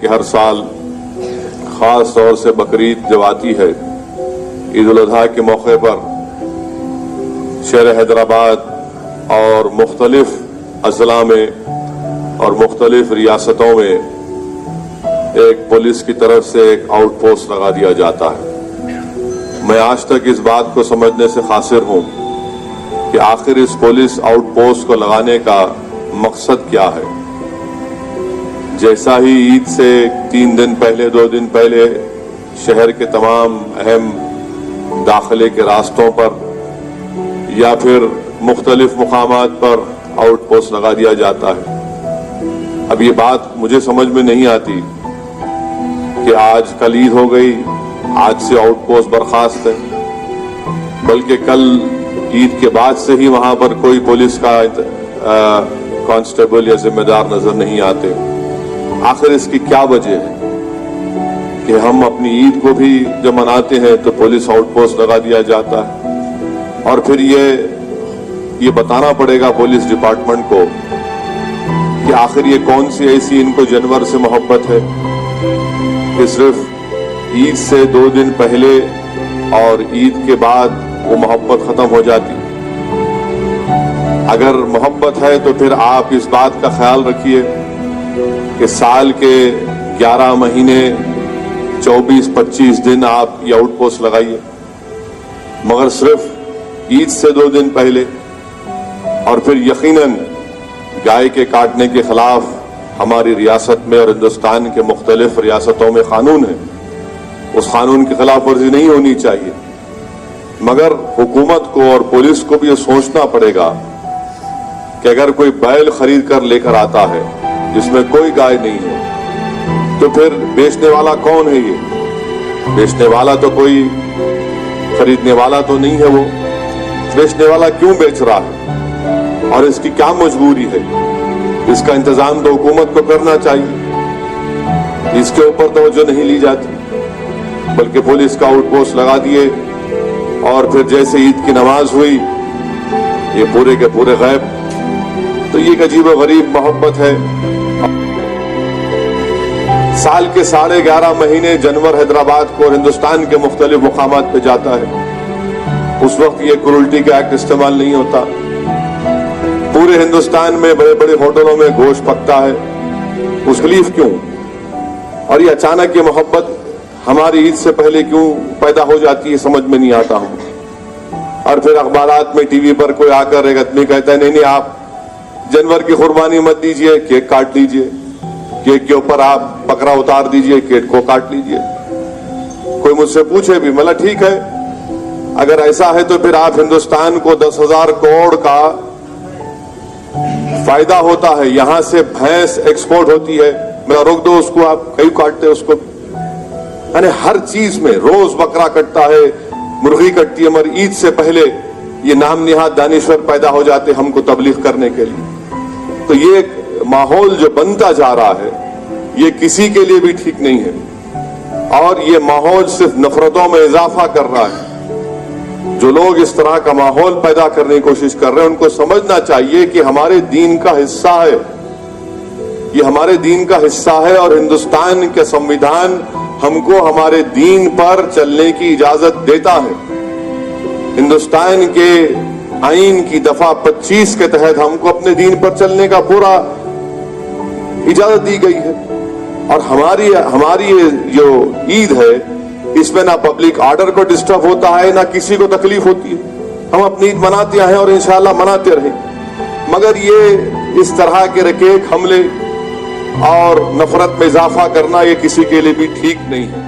کہ ہر سال خاص طور سے بقرعید جب آتی ہے، عید الاضحیٰ کے موقع پر شہر حیدرآباد اور مختلف اضلاع میں اور مختلف ریاستوں میں ایک پولیس کی طرف سے ایک آؤٹ پوسٹ لگا دیا جاتا ہے۔ میں آج تک اس بات کو سمجھنے سے قاصر ہوں کہ آخر اس پولیس آؤٹ پوسٹ کو لگانے کا مقصد کیا ہے۔ جیسا ہی عید سے 3 دن پہلے 2 دن پہلے شہر کے تمام اہم داخلے کے راستوں پر یا پھر مختلف مقامات پر آؤٹ پوسٹ لگا دیا جاتا ہے، اب یہ بات مجھے سمجھ میں نہیں آتی کہ آج کل عید ہو گئی، آج سے آؤٹ پوسٹ برخاست ہے، بلکہ کل عید کے بعد سے ہی وہاں پر کوئی پولیس کا کانسٹیبل یا ذمہ دار نظر نہیں آتے۔ آخر اس کی کیا وجہ ہے کہ ہم اپنی عید کو بھی جب مناتے ہیں تو پولیس آؤٹ پوسٹ لگا دیا جاتا ہے، اور پھر یہ بتانا پڑے گا پولیس ڈپارٹمنٹ کو کہ آخر یہ کون سی ایسی ان کو جانور سے محبت ہے کہ صرف عید سے 2 دن پہلے اور عید کے بعد وہ محبت ختم ہو جاتی۔ اگر محبت ہے تو پھر آپ اس بات کا خیال رکھیے کہ سال کے 11 مہینے 24-25 دن آپ یہ آؤٹ پوسٹ لگائیے، مگر صرف عید سے 2 دن پہلے، اور پھر یقیناً گائے کے کاٹنے کے خلاف ہماری ریاست میں اور ہندوستان کے مختلف ریاستوں میں قانون ہے، اس قانون کی خلاف ورزی نہیں ہونی چاہیے، مگر حکومت کو اور پولیس کو بھی یہ سوچنا پڑے گا کہ اگر کوئی بیل خرید کر لے کر آتا ہے جس میں کوئی گائے نہیں ہے تو پھر بیچنے والا کون ہے؟ یہ بیچنے والا تو کوئی خریدنے والا تو نہیں ہے، وہ بیچنے والا کیوں بیچ رہا ہے اور اس کی کیا مجبوری ہے؟ اس کا انتظام تو حکومت کو کرنا چاہیے، اس کے اوپر توجہ نہیں لی جاتی، بلکہ پولیس کا آؤٹ پوسٹ لگا دیے اور پھر جیسے عید کی نماز ہوئی یہ پورے کے پورے غائب۔ تو یہ ایک عجیب و غریب محبت ہے۔ سال کے 11.5 مہینے جانور حیدرآباد کو اور ہندوستان کے مختلف مقامات پہ جاتا ہے، اس وقت یہ کرولٹی کا ایکٹ استعمال نہیں ہوتا۔ پورے ہندوستان میں بڑے بڑے ہوٹلوں میں گوشت پکتا ہے، اس تکلیف کیوں؟ اور یہ اچانک یہ محبت ہماری عید سے پہلے کیوں پیدا ہو جاتی ہے، سمجھ میں نہیں آتا ہوں۔ اور پھر اخبارات میں ٹی وی پر کوئی آ کر ایک آدمی کہتا ہے نہیں آپ جانور کی قربانی مت دیجئے، کیک کاٹ لیجئے، کیک کے اوپر آپ بکرا اتار دیجئے، کیک کو کاٹ لیجئے۔ کوئی مجھ سے پوچھے بھی، مطلب ٹھیک ہے، اگر ایسا ہے تو پھر آپ ہندوستان کو 10,000 کروڑ کا فائدہ ہوتا ہے، یہاں سے بھینس ایکسپورٹ ہوتی ہے، میرا روک دو اس کو، آپ کیوں کاٹتے اس کو؟ یعنی ہر چیز میں روز بکرا کٹتا ہے، مرغی کٹتی ہے، مگر عید سے پہلے یہ نام نہاد دانشور پیدا ہو جاتے ہم کو تبلیغ کرنے کے لیے۔ تو یہ ایک ماحول جو بنتا جا رہا ہے یہ کسی کے لیے بھی ٹھیک نہیں ہے، اور یہ ماحول صرف نفرتوں میں اضافہ کر رہا ہے۔ جو لوگ اس طرح کا ماحول پیدا کرنے کی کوشش کر رہے ہیں ان کو سمجھنا چاہیے کہ ہمارے دین کا حصہ ہے، یہ ہمارے دین کا حصہ ہے، اور ہندوستان کے سنویدھان ہم کو ہمارے دین پر چلنے کی اجازت دیتا ہے۔ ہندوستان کے آئین کی دفعہ 25 کے تحت ہم کو اپنے دین پر چلنے کا پورا اجازت دی گئی ہے، اور ہماری جو عید ہے اس میں نہ پبلک آرڈر کو ڈسٹرب ہوتا ہے نہ کسی کو تکلیف ہوتی ہے، ہم اپنی عید مناتے ہیں اور انشاءاللہ مناتے رہیں، مگر یہ اس طرح کے رکیک حملے اور نفرت میں اضافہ کرنا یہ کسی کے لیے بھی ٹھیک نہیں ہے۔